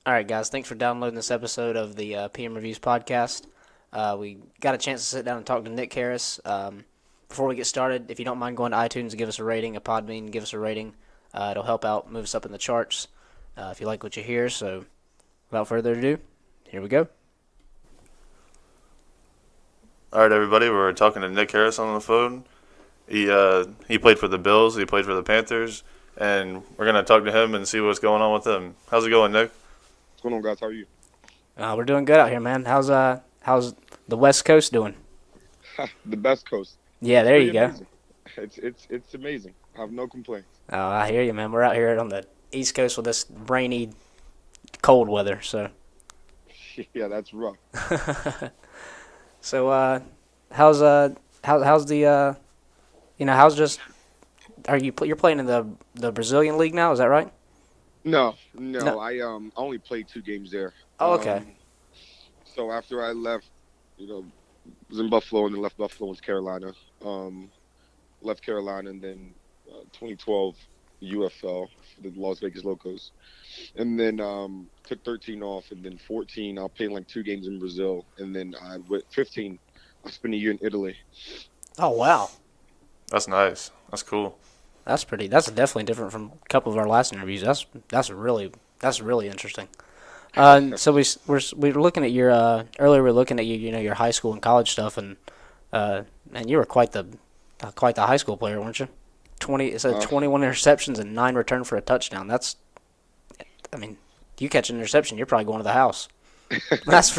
All right, guys. Thanks for downloading this episode of the PM Reviews podcast. We got a chance to sit down and talk to Nic Harris. Before we get started, if you don't mind going to iTunes and give us a rating, a Podbean, give us a rating. It'll help out, move us up in the charts if you like what you hear. So, without further ado, here we go. All right, everybody. We're talking to Nic Harris on the phone. He played for the Bills. He played for the Panthers, and we're gonna talk to him and see what's going on with him. How's it going, Nick? What's going on, guys? How are you? We're doing good out here, man. How's the West Coast doing? The best coast. Yeah, It's there you pretty go. amazing. It's amazing. I have no complaints. Oh, I hear you, man. We're out here on the East Coast with this rainy, cold weather. So, Yeah, that's rough. so how's the how's just you're playing in the Brazilian league now? Is that right? No, no, No. I only played 2 games there. Oh, okay. So after I left, was in Buffalo and then left Buffalo to Carolina. Left Carolina and then 2012 UFL for the Las Vegas Locos, and then took 13 off, and then 14 I played like 2 games in Brazil, and then I went 15. I spent a year in Italy. Oh, wow. That's nice. That's cool. That's definitely different from a couple of our last interviews. That's really interesting. So we were looking at your earlier. We were looking at your high school and college stuff, and you were quite the high school player, weren't you? It said Uh, 21 interceptions and 9 return for a touchdown. I mean, you catch an interception, you're probably going to the house. That's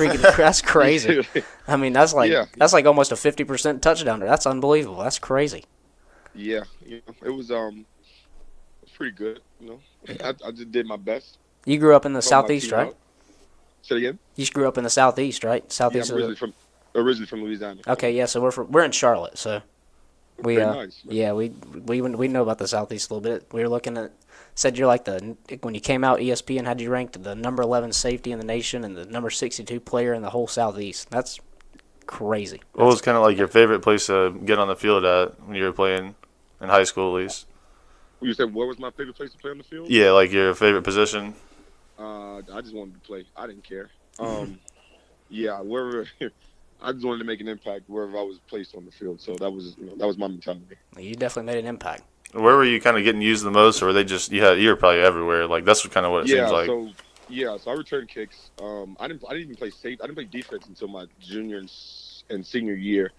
crazy. I mean, Yeah, that's like almost a 50% touchdown. That's unbelievable. That's crazy. yeah, it was pretty good. I just did my best. You grew up in the Helped my southeast, team right? out. Say it again. You grew up in the southeast, right? Yeah, Southeast. I'm originally from Louisiana. Okay, yeah. So we're in Charlotte. So we Okay, nice. yeah we know about the southeast a little bit. We were looking at said you're like when you came out, ESPN had you ranked the number 11 safety in the nation and the number 62 player in the whole southeast. That's crazy. What was kind of like your favorite place to get on the field at when you were playing in high school, at least? You said what was my favorite place to play on the field? Yeah, like your favorite position. I just wanted to play. I didn't care. Yeah, wherever. I just wanted to make an impact wherever I was placed on the field. So that was my mentality. You definitely made an impact. Where were you kind of getting used the most, or were they just you were probably everywhere? Like that's kind of what it seems Yeah, like. so I returned kicks. I didn't even play safe. I didn't play defense until my junior and senior year.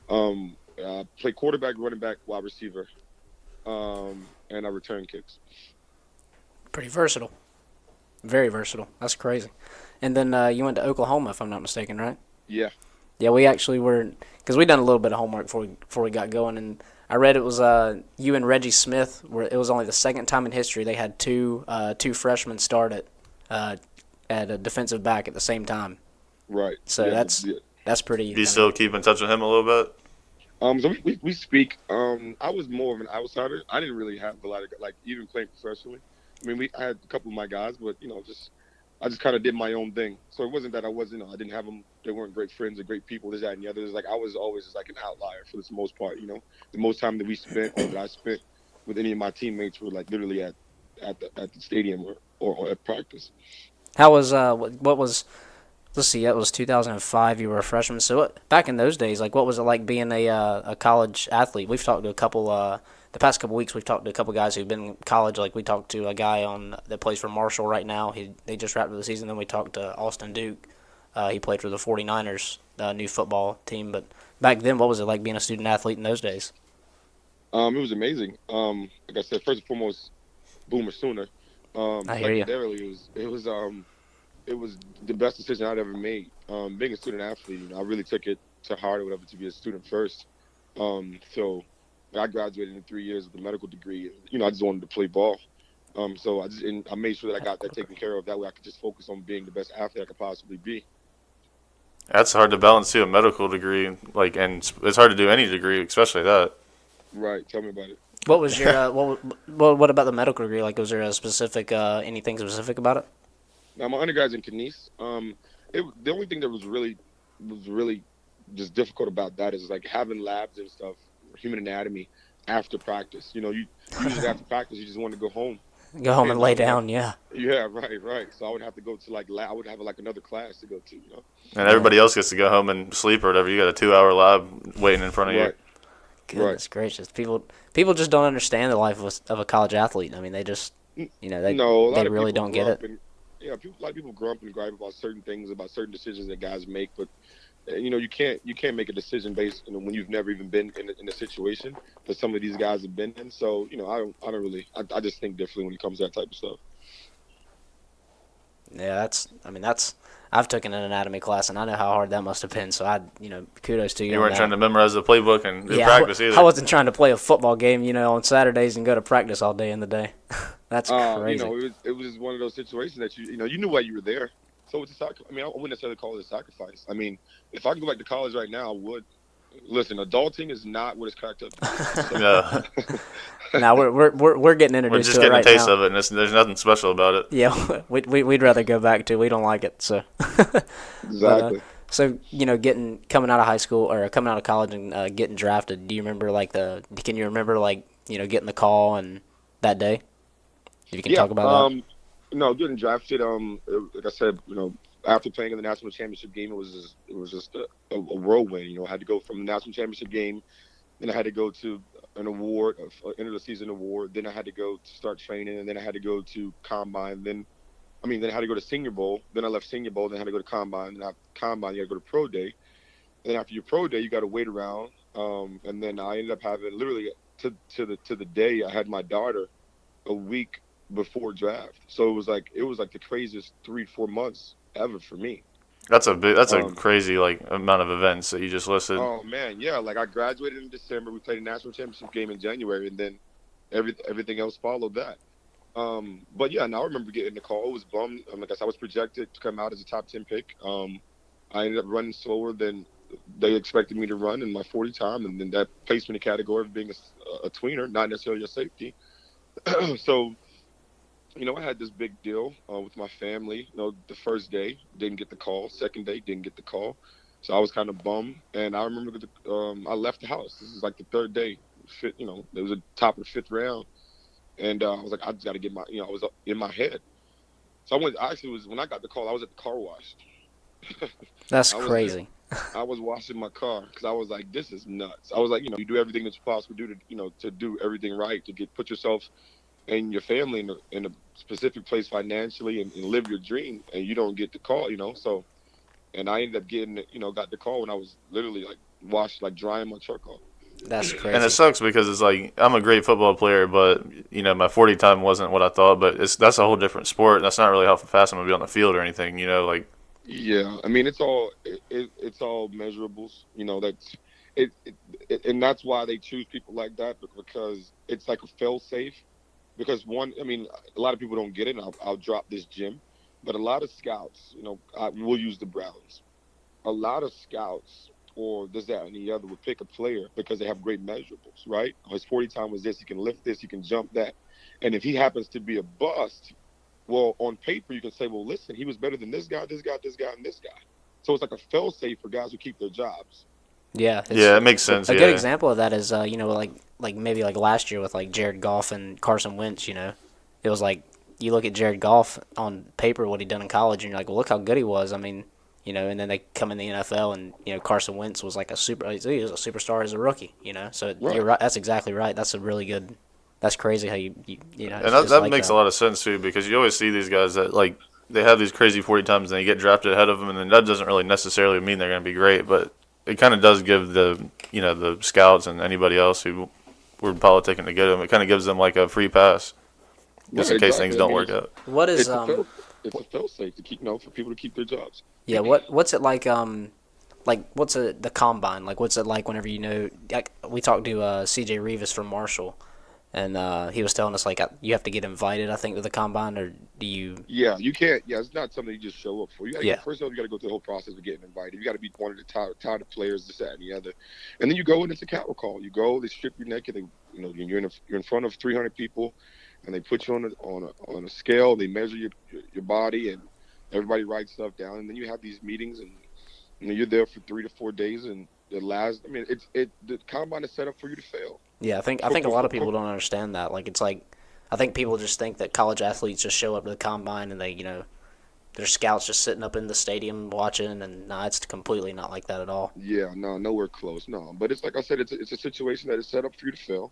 Played quarterback, running back, wide receiver, and I returned kicks. Pretty versatile. Very versatile. That's crazy. And then you went to Oklahoma, if I'm not mistaken, right? Yeah. Yeah, we actually were because we done a little bit of homework before we got going, and I read it was you and Reggie Smith. Where it was only the second time in history they had two freshmen start at a defensive back at the same time. Right. So Yeah. that's pretty. Do you still keep in touch with him a little bit? So we speak. I was more of an outsider. I didn't really have a lot of like even playing professionally. I mean, I had a couple of my guys, but I just kind of did my own thing. So it wasn't that I wasn't, I didn't have them. They weren't great friends or great people. This, that, and the other. It's like I was always just like an outlier for the most part. The most time that we spent or that I spent with any of my teammates were like literally at the stadium or at practice. How was what was let's see, that was 2005. You were a freshman. So back in those days, like what was it like being a college athlete? We've talked to a couple. The past couple weeks, we've talked to a couple guys who've been in college. Like we talked to a guy that plays for Marshall right now. They just wrapped up the season. Then we talked to Austin Duke. He played for the 49ers, new football team. But back then, what was it like being a student athlete in those days? It was amazing. Like I said, first and foremost, Boomer Sooner. I hear you. Secondarily, it was the best decision I'd ever made. Being a student athlete, I really took it to heart or whatever to be a student first. So I graduated in 3 years with a medical degree. I just wanted to play ball. So I made sure that I got that taken care of. That way, I could just focus on being the best athlete I could possibly be. That's hard to balance too. A medical degree, like, and it's hard to do any degree, especially that. Right. Tell me about it. What was your what about the medical degree? Like, was there a specific anything specific about it? Now, my undergrad's in Kines. The only thing that was really just difficult about that is like having labs and stuff, human anatomy, after practice. You usually after practice, you just want to go home. Go home and lay So, down. Yeah. yeah, right. So I would have to go to I would have like another class to go to. And Yeah. everybody else gets to go home and sleep or whatever. You got a 2 hour lab waiting in front of you. Right, right. Goodness gracious. People just don't understand the life of a college athlete. I mean, they just, No, a they lot of really people don't get grow up it. and a lot of people grow up and gripe about certain things, about certain decisions that guys make, but you can't make a decision based when you've never even been in a situation that some of these guys have been in. So I don't really I just think differently when it comes to that type of stuff. Yeah, that's I've taken an anatomy class and I know how hard that must have been. So kudos to you. You on weren't that. trying to memorize the playbook and do Yeah, practice I either. wasn't trying to play a football game, on Saturdays and go to practice all day in the day. That's crazy. It was just one of those situations that you knew why you were there. So it's a sacrifice. I mean, I wouldn't necessarily call it a sacrifice. I mean, if I could go back to college right now, I would. Listen, adulting is not what it's cracked up to be. So. Yeah. Now we're getting We're introduced just to it getting right a taste now. of it, and there's nothing special about it. Yeah, we'd rather go back to. We don't like it. So Exactly. so coming out of high school or coming out of college and getting drafted. Do you remember Can you remember getting the call and that day? If you can talk about that. No, getting drafted. Like I said, after playing in the national championship game, it was just a whirlwind. I had to go from the national championship game, then I had to go to an award, end of the season award. Then I had to go to start training, and then I had to go to combine. Then I had to go to Senior Bowl. Then I left Senior Bowl. Then I had to go to combine. Then after combine, you got to go to pro day. And then after your pro day, you got to wait around. And then I ended up having literally to the day I had my daughter a week before draft. So it was like the craziest 3-4 months ever for me. That's a crazy amount of events that you just listed. Oh man, yeah. Like I graduated in December. We played a national championship game in January, and then everything else followed that. But yeah, now I remember getting the call. It was bummed. Like I said, I was projected to come out as a top 10 pick. I ended up running slower than they expected me to run in my 40 time, and then that placed me in the category of being a tweener, not necessarily a safety. So, I had this big deal with my family. The first day didn't get the call. Second day didn't get the call. So I was kind of bummed. And I remember I left the house. This is like the third day. It was the top of the 5th round. And I was like, I just got to get I was in my head. So when I got the call, I was at the car wash. That's crazy. I was washing my car because I was like, this is nuts. I was like, you do everything that you possibly do to do everything right, to put yourself and your family in a specific place financially and live your dream, and you don't get the call, So, and I ended up getting, got the call when I was literally drying my truck off. That's crazy. And it sucks because it's like I'm a great football player, but my 40 time wasn't what I thought. But that's a whole different sport. That's not really how fast I'm gonna be on the field or anything. Yeah, I mean it's all measurables. That's it, and that's why they choose people like that, because it's like a fail safe. Because a lot of people don't get it, and I'll drop this gem, but a lot of scouts, we'll use the Browns. A lot of scouts or this, that, and the other would pick a player because they have great measurables, right? His 40 time was this, he can lift this, he can jump that. And if he happens to be a bust, well, on paper, you can say, well, listen, he was better than this guy, and this guy. So it's like a fail safe for guys who keep their jobs. Yeah, it makes sense. A good example of that is, maybe last year with Jared Goff and Carson Wentz. It was like you look at Jared Goff on paper, what he done in college, and you're like, well, look how good he was. I mean, and then they come in the NFL, and Carson Wentz was he was a superstar as a rookie. So Right. You're right. That's exactly right. That's a really good. That's crazy how you And that makes a lot of sense too, because you always see these guys that they have these crazy 40 times and they get drafted ahead of them, and then that doesn't really necessarily mean they're going to be great, but it kind of does give the scouts and anybody else who were politicking to get them, it kind of gives them a free pass just in case things don't work out. What is it's a fail safe to keep for people to keep their jobs. Yeah, what's it like what's the combine what's it like whenever we talked to CJ Rivas from Marshall, and he was telling us you have to get invited, I think, to the combine, or do you? Yeah, you can't. Yeah, it's not something you just show up for. First of all, you got to go through the whole process of getting invited. You got to be one of the top players, this, that, and the other, and then you go and it's a cattle call. You go, they strip you naked. You're in front of 300 people, and they put you on a scale. They measure your body, and everybody writes stuff down, and then you have these meetings, and you're there for 3 to 4 days, and the combine is set up for you to fail. Yeah, I think a lot of people don't understand that. I think people just think that college athletes just show up to the combine and their scouts just sitting up in the stadium watching, and no, it's completely not like that at all. Yeah, no, nowhere close. No, but it's like I said, it's a situation that is set up for you to fail.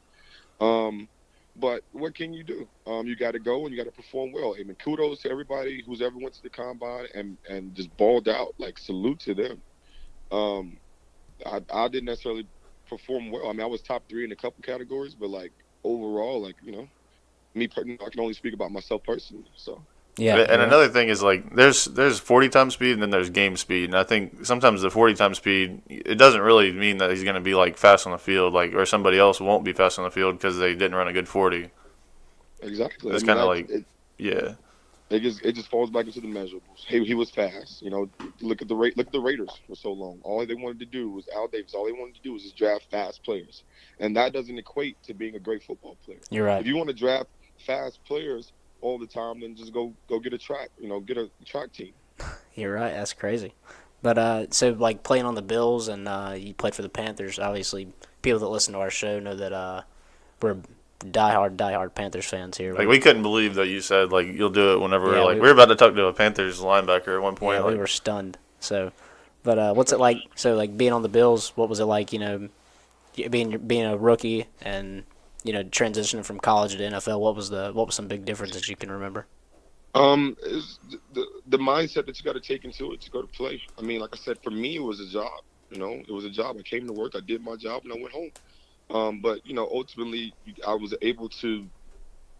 Um, but what can you do? You got to go and you got to perform well. I mean, kudos to everybody who's ever went to the combine and just balled out. Like, salute to them. Um, I didn't necessarily perform well. I mean, I was top 3 in a couple categories, but like overall, like I can only speak about myself personally. So. Yeah, And another thing is like there's 40 times speed and then there's game speed, and I think sometimes the 40 times speed, it doesn't really mean that he's going to be like fast on the field, like, or somebody else won't be fast on the field because they didn't run a good 40. Exactly. It's kind of like yeah. It just falls back into the measurables. He was fast. Look at the Raiders for so long. All they wanted to do was Al Davis. All they wanted to do was just draft fast players, and that doesn't equate to being a great football player. You're right. If you want to draft fast players all the time, then just go get a track. Get a track team. You're right. That's crazy. But so like playing on the Bills and you played for the Panthers. Obviously, people that listen to our show know that we're diehard Panthers fans here. Like we couldn't believe that you said like you'll do it whenever Yeah, we were about to talk to a Panthers linebacker at one point. Yeah, we were stunned. So, but what's it like? So like being on the Bills, what was it like? Being a rookie and transitioning from college to NFL. What was some big differences you can remember? Is the mindset that you got to take into it to go to play. I mean, like I said, for me, it was a job. It was a job. I came to work, I did my job, and I went home. But ultimately, I was able to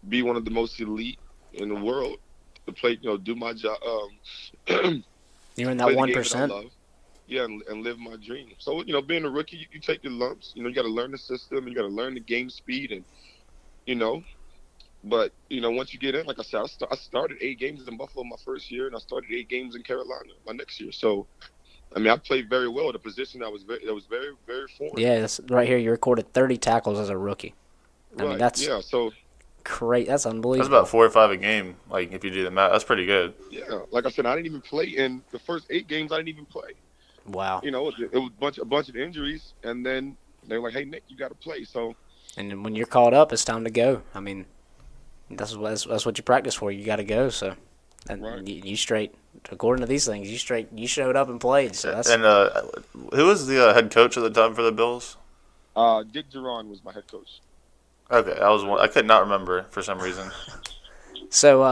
be one of the most elite in the world to play. Do my job. You're in that 1%. Yeah, and live my dream. So being a rookie, you take your lumps. You got to learn the system. You got to learn the game speed, and But once you get in, like I said, I started 8 games in Buffalo my first year, and I started 8 games in Carolina my next year. So, I mean, I played very well at a position that was very, very foreign. Yeah, that's right here. You recorded 30 tackles as a rookie. I mean, that's great. That's unbelievable. That's about 4 or 5 a game. Like if you do the math, that's pretty good. Yeah, like I said, I didn't even play in the first 8 games. I didn't even play. Wow. It was a bunch of injuries, and then they were like, "Hey, Nick, you got to play." So. And then when you're called up, it's time to go. I mean. That's what you practice for. You got to go. So, and right. you straight, according to these things, you showed up and played. So that's. And who was the head coach at the time for the Bills? Dick Duran was my head coach. Okay, I could not remember for some reason. So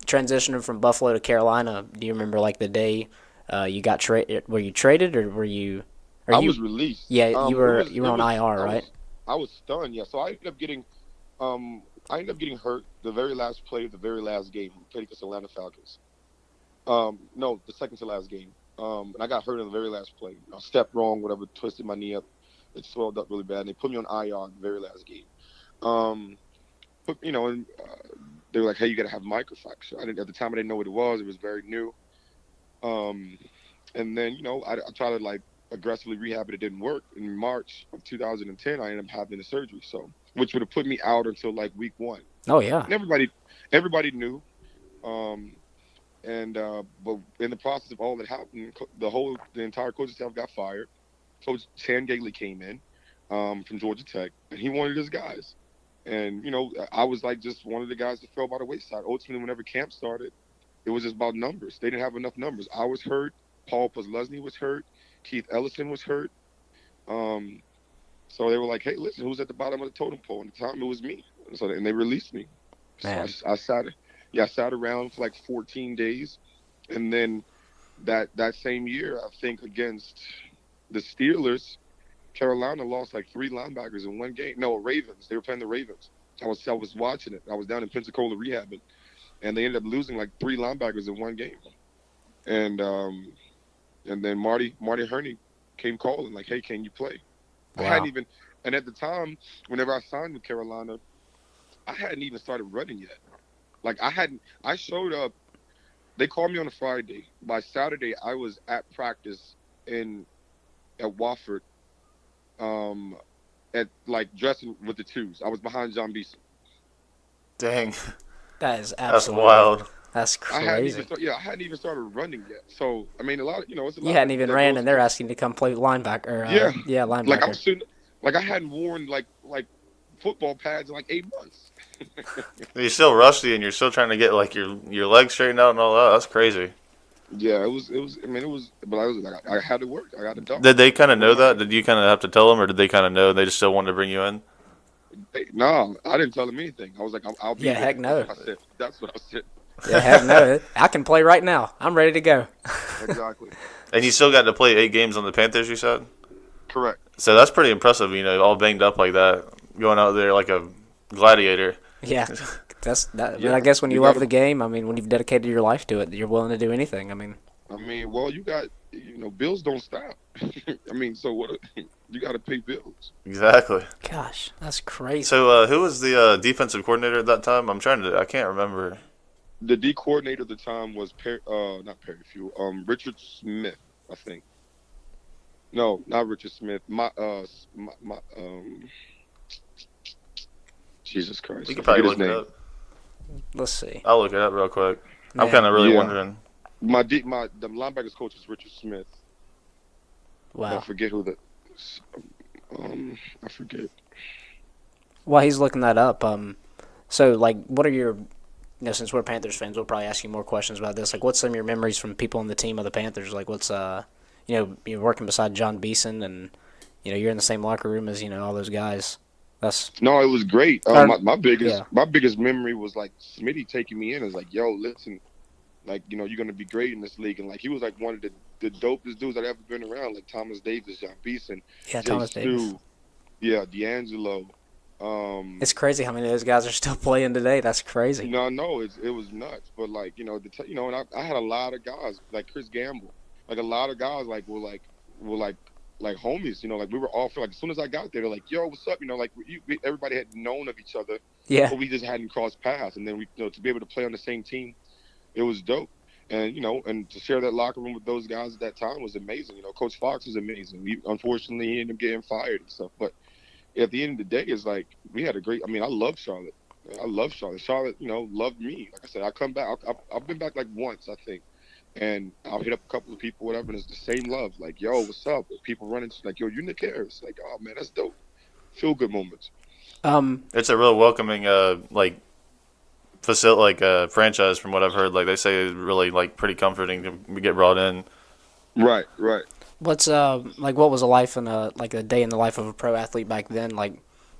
transitioning from Buffalo to Carolina, do you remember like the day you got traded? Were you traded or were you? I was released. Yeah, you were on IR, right? I was stunned. Yeah, so I ended up getting hurt the very last play of the very last game. We played against the Atlanta Falcons. No, the second to last game. And I got hurt in the very last play. I stepped wrong, whatever, twisted my knee up. It swelled up really bad. And they put me on IR in the very last game. And they were like, "Hey, you got to have microfracture." At the time, I didn't know what it was. It was very new. And then, I tried to like aggressively rehab, but it didn't work. In March of 2010, I ended up having the surgery. So, which would have put me out until like week 1. Oh yeah. And everybody knew. But in the process of all that happened, the entire coaching staff got fired. Coach Chan Gailey came in from Georgia Tech, and he wanted his guys. And I was like just one of the guys that fell by the wayside. Ultimately, whenever camp started, it was just about numbers. They didn't have enough numbers. I was hurt. Paul Posluszny was hurt. Keith Ellison was hurt. So they were like, "Hey, listen, who's at the bottom of the totem pole?" And at the time, it was me. And they released me. Man. So I sat around for like 14 days. And then that same year, I think against the Steelers, Carolina lost like 3 linebackers in one game. No, Ravens. They were playing the Ravens. I was watching it. I was down in Pensacola rehabbing. And they ended up losing like 3 linebackers in one game. And then Marty Herney came calling like, "Hey, can you play?" Wow. I hadn't even, and at the time, whenever I signed with Carolina, I hadn't even started running yet. Like I showed up, they called me on a Friday. By Saturday, I was at practice at Wofford, at like dressing with the twos. I was behind John Beeson. Dang. That is absolutely. That's wild. That's crazy. I hadn't even started running yet. So, I mean, it's a lot. You hadn't even ran, and they're asking to come play linebacker. Linebacker. Like I hadn't worn like football pads in like 8 months. You're still rusty, and you're still trying to get like your legs straightened out and all that. That's crazy. Yeah, it was. It was. I mean, it was. But I was like, I had to work. I got to dog. Did they kind of What know am I that? gonna Did you kind of have to tell them, or did they kind of know and they just still wanted to bring you in? No, I didn't tell him anything. I was like, I'll be Yeah, there. heck That's no. what I said. That's what I said. Yeah, heck no. I can play right now. I'm ready to go. Exactly. And you still got to play 8 games on the Panthers, you said? Correct. So that's pretty impressive, all banged up like that, going out there like a gladiator. Yeah, that's that. Yeah, But I guess when you you love gotta- the game, I mean, when you've dedicated your life to it, you're willing to do anything. I mean, Well, you got, bills don't stop. I mean, so what? You got to pay bills. Exactly. gosh, that's crazy. So who was the defensive coordinator at that time? I can't remember. The D coordinator at the time was not Perry Few, Richard Smith, I think. No, not Richard Smith. Jesus Christ. We I could probably forget look his it name. up. Let's see. I'll look it up real quick. I'm Man, kind of really Yeah. wondering. The linebackers coach is Richard Smith. I wow. forget who the. I forget. While he's looking that up, so like, what are your, since we're Panthers fans, we'll probably ask you more questions about this. Like, what's some of your memories from people on the team of the Panthers? Like, what's you're working beside John Beeson, and you're in the same locker room as all those guys. That's No, it was great. My biggest yeah. my biggest memory was like Smitty taking me in. Is like, yo, listen, like you're gonna be great in this league, and like he was like one of the dopest dudes I'd ever been around. Like Thomas Davis, John Beeson, yeah, Jay Thomas Davis. Stu, yeah, D'Angelo. It's crazy how many of those guys are still playing today. That's crazy. No, it was nuts. But like and I had a lot of guys like Chris Gamble, like a lot of guys were like homies. Like we were all like as soon as I got there, they're like, yo, what's up? Like everybody had known of each other, Yeah, but we just hadn't crossed paths. And then we to be able to play on the same team, it was dope. And and to share that locker room with those guys at that time was amazing. Coach Fox was amazing. Unfortunately, he ended up getting fired and stuff. But at the end of the day, it's like we had a great. I mean, I love Charlotte. I love Charlotte. Charlotte, loved me. Like I said, I come back. I've been back like once, I think, and I'll hit up a couple of people, whatever, and it's the same love. Like, yo, what's up? People running like, yo, you Nic Harris. Like, oh man, that's dope. Feel good moments. It's a real welcoming franchise from what I've heard. Like they say it's really like pretty comforting to get brought in. Right. what's what was a life in a day in the life of a pro athlete back then? Like,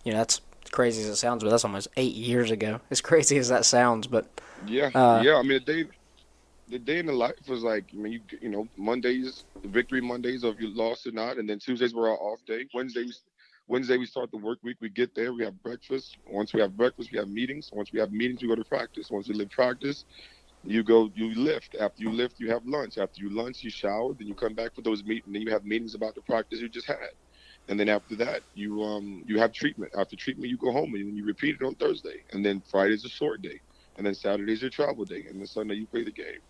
that's crazy as it sounds, but that's almost 8 years ago. As crazy as that sounds, but Yeah. I mean, the day in the life was like, I mean, Mondays, the victory Mondays, or if you lost or not, and then Tuesdays were our off day. Wednesday we start the work week. We get there, we have breakfast. Once we have breakfast, we have meetings. Once we have meetings, we go to practice. Once we leave practice, you lift. After you lift, you have lunch. After you lunch, you shower. Then you come back for those meetings. Then you have meetings about the practice you just had. And then after that, you have treatment. After treatment, you go home and you repeat it on Thursday. And then Friday's a short day. And then Saturday's your travel day. And then Sunday you play the game.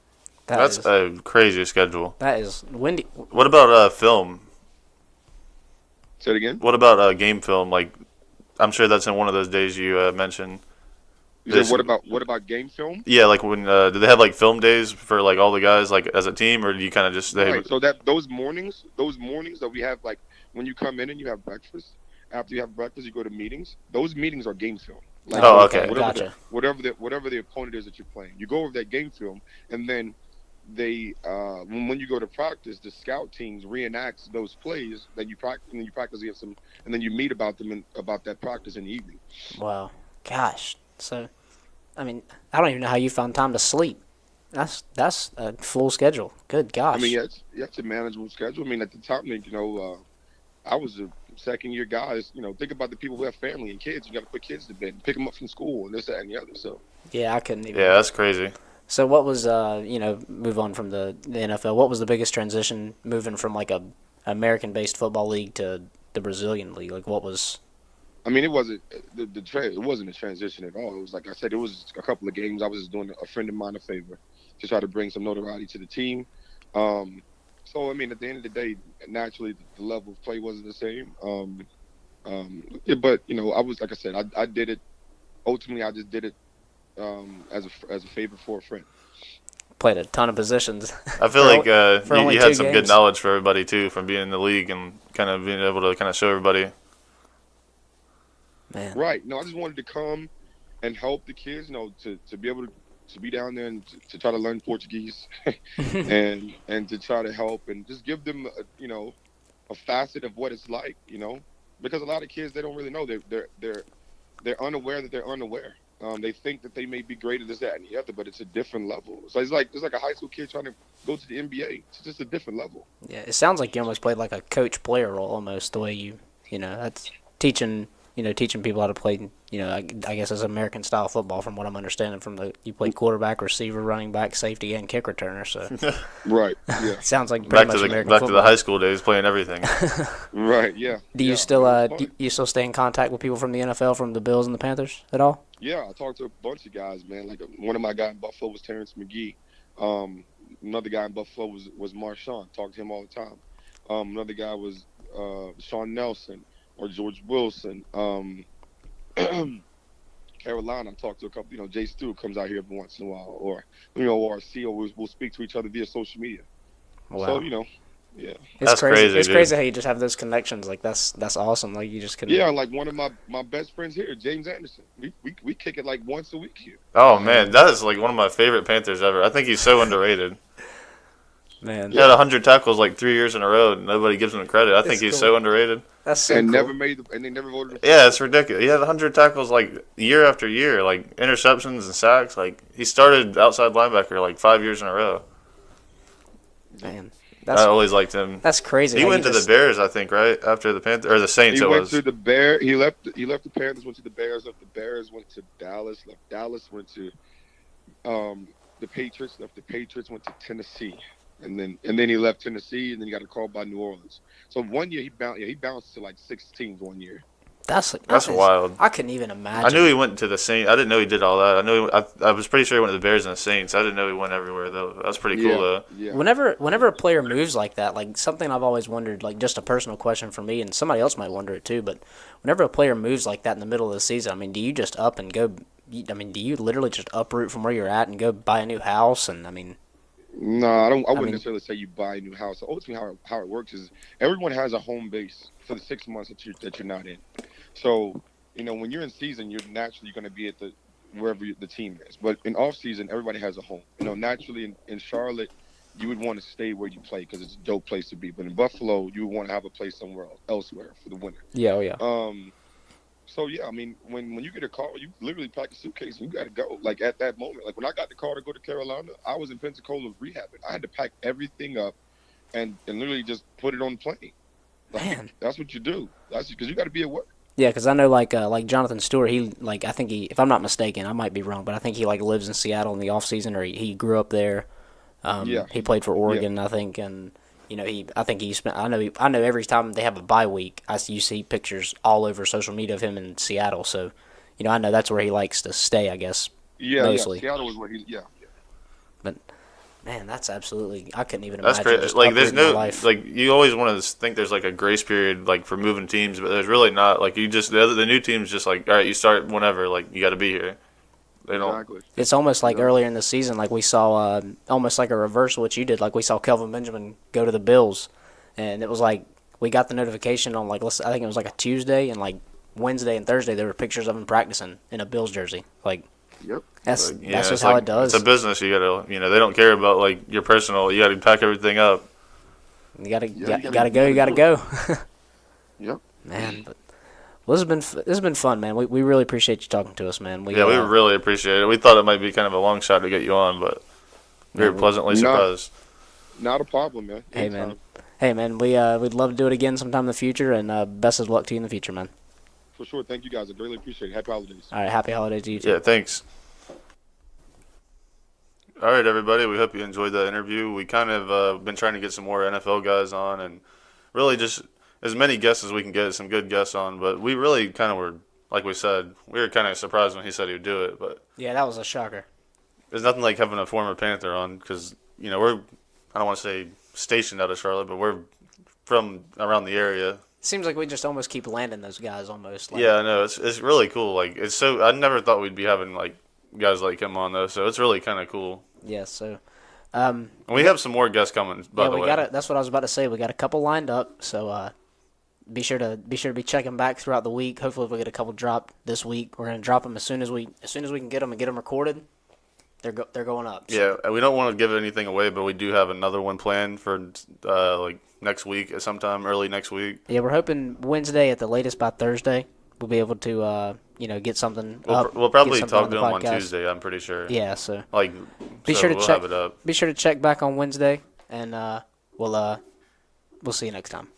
That's a crazy schedule. that is windy. What about film? Say it again. What about game film? Like, I'm sure that's in one of those days you mentioned. You said, what about game film? Yeah, like when do they have like film days for like all the guys like as a team, or do you kind of just Right. So that those mornings that we have, like when you come in and you have breakfast. After you have breakfast, you go to meetings. Those meetings are game film. Like, Oh, okay. Gotcha. Whatever the opponent is that you're playing, you go over that game film, and then they when you go to practice, the scout teams reenact those plays that you practice, and you practice against them, and then you meet about them about that practice in the evening. Wow. Gosh. So, I mean, I don't even know how you found time to sleep. That's a full schedule. Good gosh. I mean, yeah, it's a manageable schedule. I mean, at the time, I was a second year guy. Think about the people who have family and kids. You got to put kids to bed, pick them up from school, and this, that, and the other. So yeah, I couldn't even. Yeah, that's crazy. So what was move on from the NFL? What was the biggest transition moving from like a American-based football league to the Brazilian league? Like, what was? I mean, it wasn't it wasn't a transition at all. It was like I said, it was a couple of games. I was just doing a friend of mine a favor to try to bring some notoriety to the team. So I mean, at the end of the day, naturally the level of play wasn't the same. But I was, like I said, I did it. Ultimately, I just did it as a favor for a friend. Played a ton of positions. I feel like only you had 2 some good games. knowledge for everybody too from being in the league and kind of being able to kind of show everybody. Man. Right. No, I just wanted to come and help the kids, to be able to be down there and to try to learn Portuguese, and to try to help and just give them a facet of what it's like, because a lot of kids, they don't really know, they're unaware that they're unaware. They think that they may be great at this, that, and the other, but it's a different level. So it's like a high school kid trying to go to the NBA. It's just a different level. Yeah, it sounds like you almost played like a coach-player role almost, the way that's teaching people how to play, I guess as American-style football from what I'm understanding you played quarterback, receiver, running back, safety, and kick returner, so. Right, yeah. Sounds like pretty much American football. Back to the high school days, playing everything. Right, yeah. Do you still stay in contact with people from the NFL, from the Bills and the Panthers at all? Yeah, I talked to a bunch of guys, man. Like one of my guys in Buffalo was Terrence McGee. Another guy in Buffalo was Marshawn. Talked to him all the time. Another guy was Sean Nelson or George Wilson. Carolina, I talked to a couple. Jay Stewart comes out here every once in a while, or our CEO will speak to each other via social media. Wow. So yeah. It's crazy. It's dude. crazy how you just have those connections. Like that's awesome. Like you just can. Yeah, like one of my best friends here, James Anderson. We kick it like once a week here. Oh man, that is like one of my favorite Panthers ever. I think he's so underrated. Man, he had 100 tackles like 3 years in a row, and nobody gives him credit. I think he's so underrated. That's so and cool. they never voted him. Yeah, it's ridiculous. He had 100 tackles like year after year, like interceptions and sacks. Like he started outside linebacker like 5 years in a row. Man, I always liked him. That's crazy. He went to the Bears, I think, right after the Panthers or the Saints. He went to the Bears. He left the Panthers, went to the Bears. Left the Bears, went to Dallas. Left Dallas, went to the Patriots. Left the Patriots, went to Tennessee, and then he left Tennessee, and then he got a call by New Orleans. So 1 year he bounced to like 6 teams 1 year. That's wild. I couldn't even imagine. I knew he went to the Saints. I didn't know he did all that. I was pretty sure he went to the Bears and the Saints. I didn't know he went everywhere though. That's pretty cool though. Yeah. Whenever a player moves like that, like something I've always wondered, like just a personal question for me, and somebody else might wonder it too. But whenever a player moves like that in the middle of the season, I mean, do you just up and go? I mean, do you literally just uproot from where you're at and go buy a new house? And I mean. No, I wouldn't necessarily say you buy a new house. Ultimately, how it works is everyone has a home base for the 6 months that you're not in. So, when you're in season, you're naturally going to be at wherever the team is. But in off season, everybody has a home. Naturally in Charlotte, you would want to stay where you play because it's a dope place to be. But in Buffalo, you would want to have a place elsewhere for the winter. Yeah, oh yeah. So yeah, I mean, when you get a call, you literally pack a suitcase and you got to go. Like at that moment, like when I got the call to go to Carolina, I was in Pensacola rehabbing. I had to pack everything up and literally just put it on the plane. Man, that's what you do. That's because you got to be at work. Yeah, because I know like Jonathan Stewart, I think if I'm not mistaken, I might be wrong, but I think he lives in Seattle in the off season, or he grew up there. He played for Oregon, I think, and I know every time they have a bye week, you see pictures all over social media of him in Seattle. So, I know that's where he likes to stay, I guess. Yeah, mostly. Seattle is where But. Man, that's absolutely. I couldn't even imagine. That's great. Like, there's no you always want to think there's like a grace period like for moving teams, but there's really not. Like you just the new team's just like, all right, you start whenever. Like you got to be here. They don't. Exactly. It's almost like earlier in the season, like we saw almost like a reversal what you did. Like we saw Kelvin Benjamin go to the Bills, and it was like we got the notification on I think it was like a Tuesday, and like Wednesday and Thursday there were pictures of him practicing in a Bills jersey. Like. Yep. That's just how it does. It's a business. You gotta, they don't care about like your personal. You gotta pack everything up. You gotta go. You gotta go. Yep. Man, but this has been fun, man. We really appreciate you talking to us, man. We really appreciate it. We thought it might be kind of a long shot to get you on, but we were pleasantly surprised. Not a problem, man. Hey, man. We'd love to do it again sometime in the future, and best of luck to you in the future, man. For sure. Thank you, guys. I really appreciate it. Happy holidays. All right. Happy holidays to you, too. Yeah, thanks. All right, everybody. We hope you enjoyed that interview. We kind of been trying to get some more NFL guys on and really just as many guests as we can get, some good guests on. But we really kind of were, like we said, we were kind of surprised when he said he would do it. But yeah, that was a shocker. There's nothing like having a former Panther on because, we're, I don't want to say stationed out of Charlotte, but we're from around the area. Seems like we just almost keep landing those guys almost. Yeah, I know. It's really cool. Like it's so. I never thought we'd be having like guys like him on though. So it's really kind of cool. Yeah. So. We have some more guests coming. By the way, that's what I was about to say. We got a couple lined up. So be sure to be checking back throughout the week. Hopefully, we'll get a couple dropped this week. We're gonna drop them as soon as we can get them and get them recorded. They're going up. So. Yeah, we don't want to give anything away, but we do have another one planned for like next week, sometime early next week. Yeah, we're hoping Wednesday at the latest by Thursday we'll be able to get something up. We'll probably get something talk to them on podcast. Tuesday. I'm pretty sure. Yeah, so Be sure to we'll check. Have it up. Be sure to check back on Wednesday, and we'll see you next time.